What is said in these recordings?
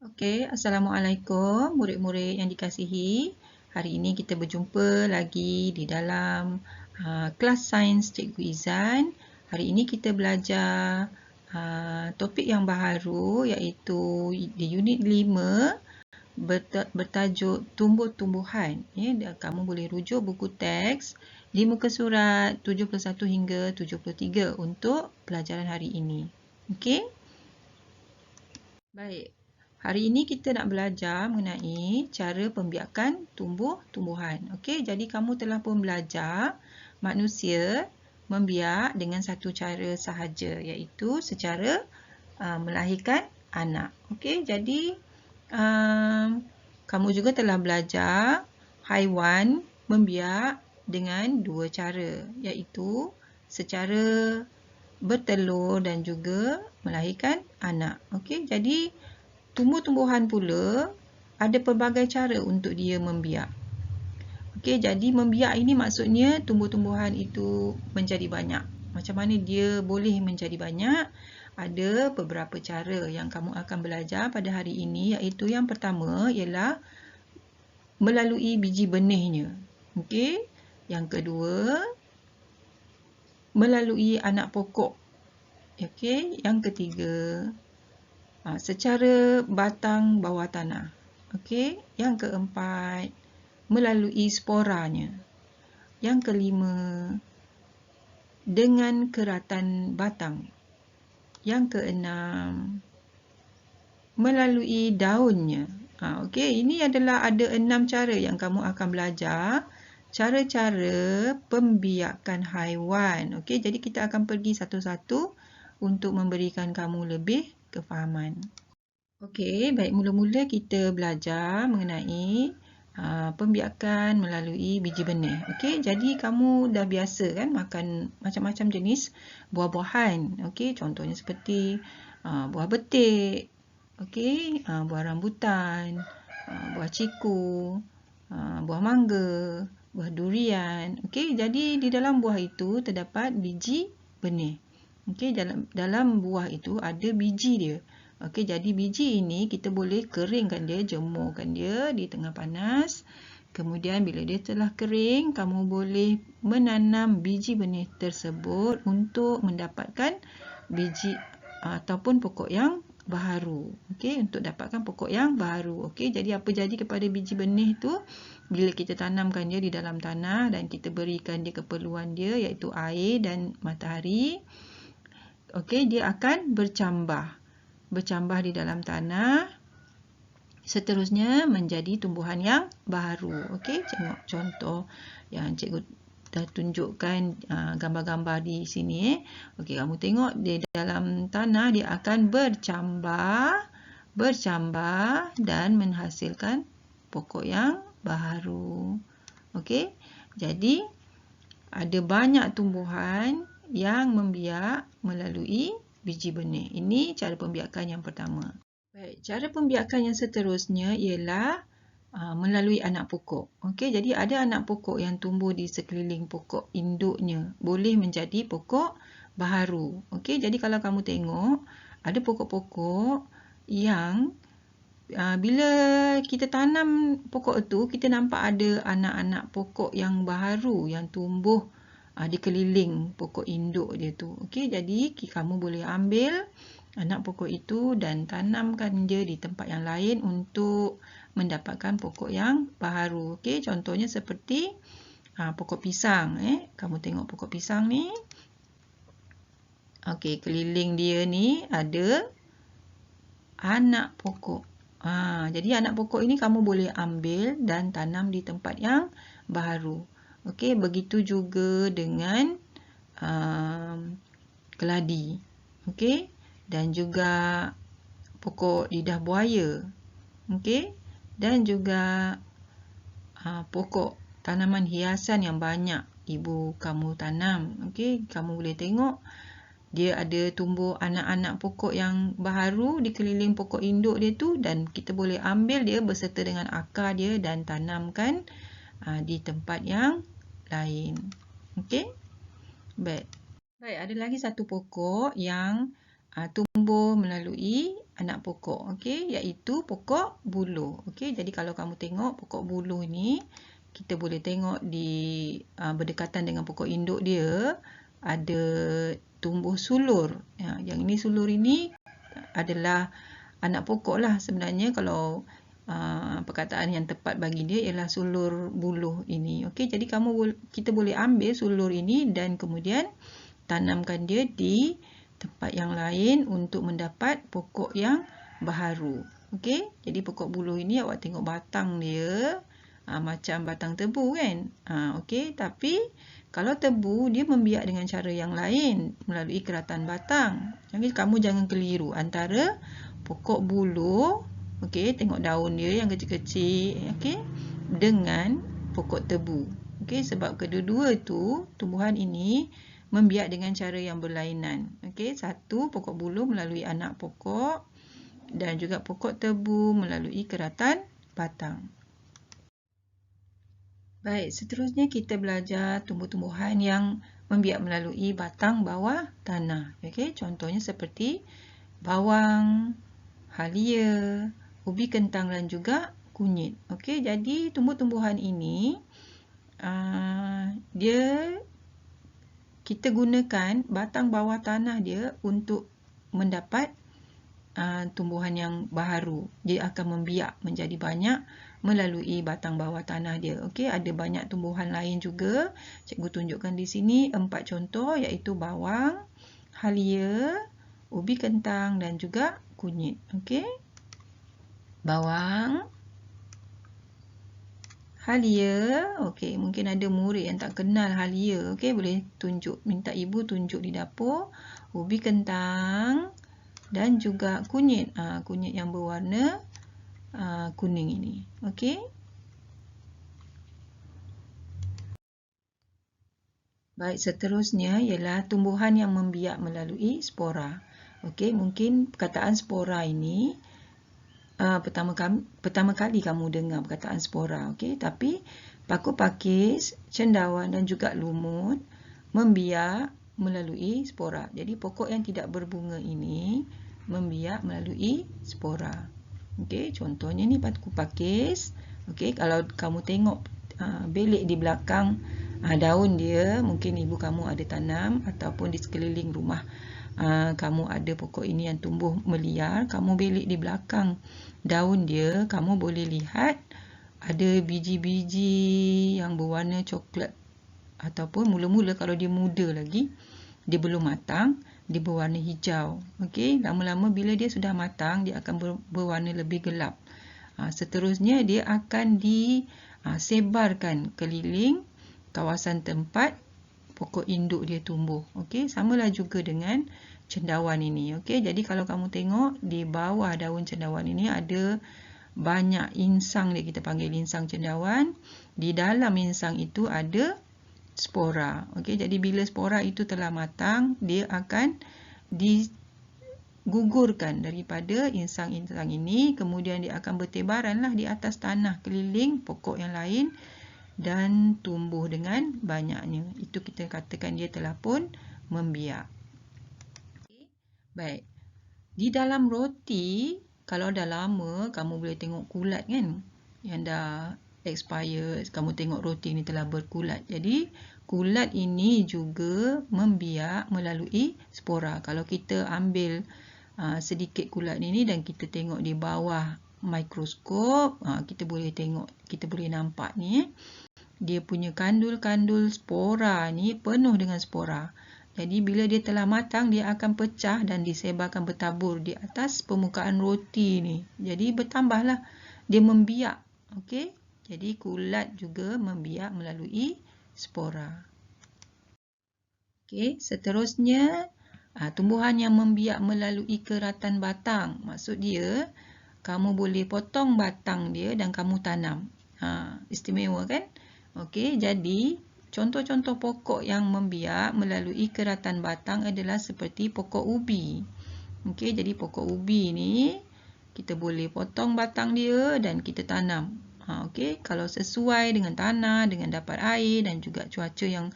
Okey, Assalamualaikum murid-murid yang dikasihi. Hari ini kita berjumpa lagi di dalam kelas sains Cikgu Izan. Hari ini kita belajar topik yang baru iaitu di unit 5 bertajuk tumbuh-tumbuhan. Kamu boleh rujuk buku teks di muka surat 71 hingga 73 untuk pelajaran hari ini. Okey? Baik. Hari ini kita nak belajar mengenai cara pembiakan tumbuh-tumbuhan. Okey, jadi kamu telah pun belajar manusia membiak dengan satu cara sahaja, iaitu secara melahirkan anak. Okey, jadi kamu juga telah belajar haiwan membiak dengan dua cara, iaitu secara bertelur dan juga melahirkan anak. Okey, jadi tumbuh-tumbuhan pula ada pelbagai cara untuk dia membiak. Okey, jadi membiak ini maksudnya tumbuh-tumbuhan itu menjadi banyak. Macam mana dia boleh menjadi banyak? Ada beberapa cara yang kamu akan belajar pada hari ini, iaitu yang pertama ialah melalui biji benihnya. Okey, yang kedua melalui anak pokok. Okey, yang ketiga secara batang bawah tanah. Okey, yang keempat melalui sporanya. Yang kelima dengan keratan batang. Yang keenam melalui daunnya. Okey, ini adalah ada 6 cara yang kamu akan belajar. Cara-cara pembiakan haiwan. Okey, jadi kita akan pergi satu-satu untuk memberikan kamu lebih kefahaman. Okey, baik, mula-mula kita belajar mengenai pembiakan melalui biji benih. Okey, jadi kamu dah biasa kan makan macam-macam jenis buah-buahan. Okey, contohnya seperti buah betik, okey, buah rambutan, buah ciku, buah mangga, buah durian. Okey, jadi di dalam buah itu terdapat biji benih. Okey, dalam buah itu ada biji dia. Okey, jadi biji ini kita boleh keringkan dia, jemurkan dia di tengah panas. Kemudian bila dia telah kering, kamu boleh menanam biji benih tersebut untuk mendapatkan biji ataupun pokok yang baharu. Okey, untuk dapatkan pokok yang baharu. Okey, jadi apa jadi kepada biji benih tu? Bila kita tanamkan dia di dalam tanah dan kita berikan dia keperluan dia, iaitu air dan matahari, okey, dia akan bercambah di dalam tanah, seterusnya menjadi tumbuhan yang baru. Okey, tengok contoh yang cikgu dah tunjukkan gambar-gambar di sini. Okey, kamu tengok di dalam tanah dia akan bercambah dan menghasilkan pokok yang baru. Okey, jadi ada banyak tumbuhan yang membiak melalui biji benih. Ini cara pembiakan yang pertama. Baik, cara pembiakan yang seterusnya ialah melalui anak pokok. Okey, jadi ada anak pokok yang tumbuh di sekeliling pokok induknya. Boleh menjadi pokok baharu. Okey, jadi kalau kamu tengok, ada pokok-pokok yang bila kita tanam pokok itu, kita nampak ada anak-anak pokok yang baharu yang tumbuh di keliling pokok induk dia tu. Okey, jadi kamu boleh ambil anak pokok itu dan tanamkan dia di tempat yang lain untuk mendapatkan pokok yang baharu. Okey, contohnya seperti pokok pisang. Kamu tengok pokok pisang ni. Okey, keliling dia ni ada anak pokok. Jadi anak pokok ini kamu boleh ambil dan tanam di tempat yang baharu. Okey, begitu juga dengan keladi. Okey, dan juga pokok lidah buaya. Okey, dan juga pokok tanaman hiasan yang banyak ibu kamu tanam. Okey, kamu boleh tengok dia ada tumbuh anak-anak pokok yang baharu di keliling pokok induk dia tu, dan kita boleh ambil dia beserta dengan akar dia dan tanamkan di tempat yang lain. Okey? Baik, ada lagi satu pokok yang tumbuh melalui anak pokok, okey, iaitu pokok buluh. Okey, jadi kalau kamu tengok pokok buluh ni, kita boleh tengok di berdekatan dengan pokok induk dia ada tumbuh sulur. Yang ini sulur ini adalah anak pokok lah sebenarnya. Kalau perkataan yang tepat bagi dia ialah sulur buluh ini. Okey, jadi kita boleh ambil sulur ini dan kemudian tanamkan dia di tempat yang lain untuk mendapat pokok yang baharu. Okey, jadi pokok buluh ini awak tengok batang dia macam batang tebu kan. Okey, tapi kalau tebu dia membiak dengan cara yang lain melalui keratan batang. Jadi kamu jangan keliru antara pokok buluh, okey, tengok daun dia yang kecil-kecil, okey, dengan pokok tebu. Okey, sebab kedua-dua tu tumbuhan ini membiak dengan cara yang berlainan. Okey, satu pokok buluh melalui anak pokok dan juga pokok tebu melalui keratan batang. Baik, seterusnya kita belajar tumbuh-tumbuhan yang membiak melalui batang bawah tanah. Okey, contohnya seperti bawang, halia, ubi kentang dan juga kunyit. Okey, jadi tumbuh-tumbuhan ini kita gunakan batang bawah tanah dia untuk mendapat tumbuhan yang baharu. Dia akan membiak menjadi banyak melalui batang bawah tanah dia. Okey, ada banyak tumbuhan lain juga. Cikgu tunjukkan di sini 4 contoh iaitu bawang, halia, ubi kentang dan juga kunyit. Okey. Bawang, halia. Okey, mungkin ada murid yang tak kenal halia. Okey, boleh minta ibu tunjuk di dapur. Ubi kentang dan juga kunyit. Kunyit yang berwarna kuning ini. Okey. Baik, seterusnya ialah tumbuhan yang membiak melalui spora. Okey, mungkin perkataan spora ini pertama kali kamu dengar perkataan spora. Okey, tapi paku pakis, cendawan dan juga lumut membiak melalui spora. Jadi pokok yang tidak berbunga ini membiak melalui spora. Okey, contohnya ni paku pakis. Okey, kalau kamu tengok belik di belakang daun dia, mungkin ibu kamu ada tanam ataupun di sekeliling rumah kamu ada pokok ini yang tumbuh meliar. Kamu belik di belakang daun dia, kamu boleh lihat ada biji-biji yang berwarna coklat ataupun mula-mula kalau dia muda lagi, dia belum matang, dia berwarna hijau. Okey, lama-lama bila dia sudah matang, dia akan berwarna lebih gelap. Seterusnya dia akan disebarkan keliling kawasan tempat pokok induk dia tumbuh. Okey, samalah juga dengan cendawan ini. Okey, jadi kalau kamu tengok di bawah daun cendawan ini ada banyak insang dia, kita panggil insang cendawan. Di dalam insang itu ada spora. Okey, jadi bila spora itu telah matang, dia akan digugurkan daripada insang-insang ini, kemudian dia akan bertebaranlah di atas tanah keliling pokok yang lain dan tumbuh dengan banyaknya. Itu kita katakan dia telah pun membiak. Okay. Baik. Di dalam roti, kalau dah lama, kamu boleh tengok kulat kan? Yang dah expired, kamu tengok roti ni telah berkulat. Jadi, kulat ini juga membiak melalui spora. Kalau kita ambil sedikit kulat ini dan kita tengok di bawah mikroskop, kita boleh tengok, kita boleh nampak ni. Dia punya kandul-kandul spora ni penuh dengan spora. Jadi bila dia telah matang, dia akan pecah dan disebarkan bertabur di atas permukaan roti ni. Jadi bertambahlah, dia membiak. Okey? Jadi kulat juga membiak melalui spora. Okey, seterusnya tumbuhan yang membiak melalui keratan batang. Maksud dia, kamu boleh potong batang dia dan kamu tanam. Istimewa kan? Okey, jadi contoh-contoh pokok yang membiak melalui keratan batang adalah seperti pokok ubi. Okey, jadi pokok ubi ni kita boleh potong batang dia dan kita tanam. Okey, kalau sesuai dengan tanah, dengan dapat air dan juga cuaca yang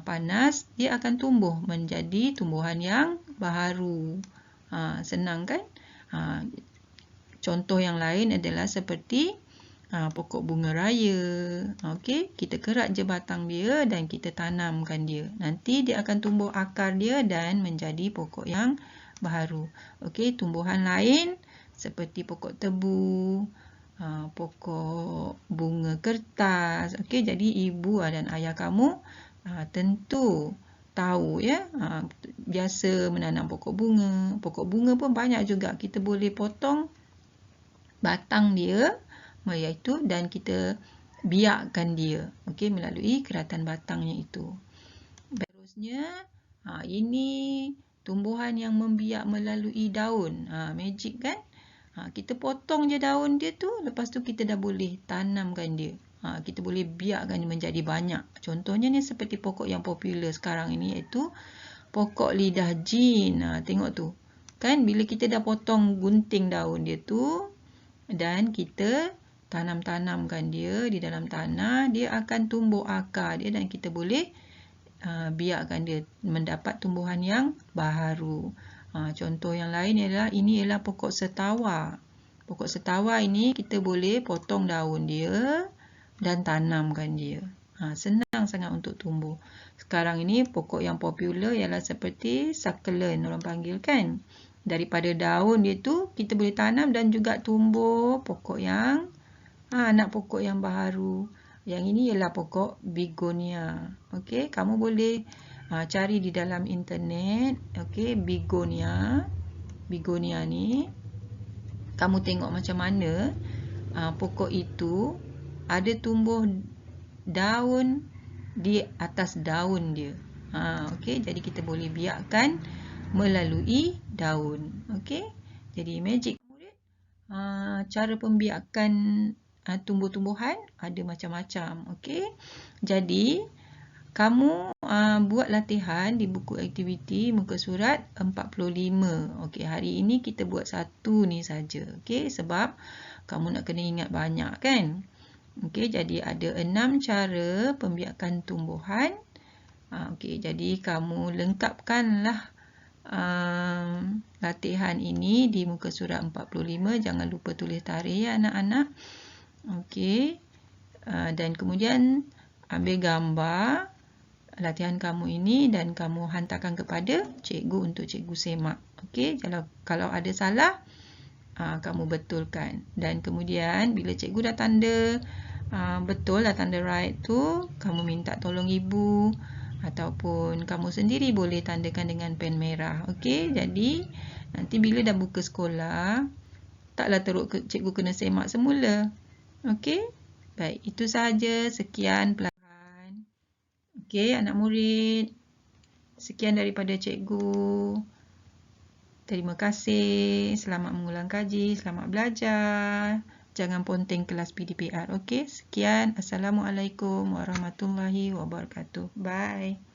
panas, dia akan tumbuh menjadi tumbuhan yang baharu. Senang kan? Contoh yang lain adalah seperti pokok bunga raya. Okey, kita kerat je batang dia dan kita tanamkan dia. Nanti dia akan tumbuh akar dia dan menjadi pokok yang baharu. Okey, tumbuhan lain seperti pokok tebu, pokok bunga kertas. Okey, jadi ibu dan ayah kamu tentu tahu ya, biasa menanam pokok bunga. Pokok bunga pun banyak juga, kita boleh potong batang dia, iaitu dan kita biakkan dia, okey, melalui keratan batangnya itu. Terusnya, ini tumbuhan yang membiak melalui daun. Magic kan? Kita potong je daun dia tu, lepas tu kita dah boleh tanamkan dia. Kita boleh biakkan dia menjadi banyak. Contohnya ni seperti pokok yang popular sekarang ini, iaitu pokok lidah jin. Tengok tu. Kan bila kita dah potong gunting daun dia tu dan kita tanamkan dia di dalam tanah, dia akan tumbuh akar dia dan kita boleh biarkan dia mendapat tumbuhan yang baharu. Contoh yang lain ini ialah pokok setawa. Pokok setawa ini kita boleh potong daun dia dan tanamkan dia. Senang sangat untuk tumbuh. Sekarang ini pokok yang popular ialah seperti succulent orang panggil kan. Daripada daun dia tu kita boleh tanam dan juga tumbuh pokok yang anak pokok yang baharu. Yang ini ialah pokok begonia. Okey, kamu boleh cari di dalam internet. Okey, begonia. Begonia ni kamu tengok macam mana pokok itu ada tumbuh daun di atas daun dia. Okey, jadi kita boleh biakkan melalui daun. Okey, jadi magic murid. Cara pembiakan tumbuh-tumbuhan ada macam-macam. Okey, jadi kamu buat latihan di buku aktiviti muka surat 45. Okey, hari ini kita buat satu ni saja. Okey, sebab kamu nak kena ingat banyak kan. Okey, jadi ada 6 cara pembiakan tumbuhan. Okey, jadi kamu lengkapkanlah latihan ini di muka surat 45. Jangan lupa tulis tarikh ya anak-anak. Okey, dan kemudian ambil gambar latihan kamu ini dan kamu hantarkan kepada cikgu untuk cikgu semak. Okey, kalau ada salah kamu betulkan. Dan kemudian bila cikgu dah tanda betul, dah tanda right tu, kamu minta tolong ibu ataupun kamu sendiri boleh tandakan dengan pen merah. Okey, jadi nanti bila dah buka sekolah, taklah teruk cikgu kena semak semula. Okey, baik, itu sahaja. Sekian pelajaran. Okey, anak murid. Sekian daripada cikgu. Terima kasih. Selamat mengulang kaji. Selamat belajar. Jangan ponteng kelas PDPR. Okey, sekian. Assalamualaikum warahmatullahi wabarakatuh. Bye.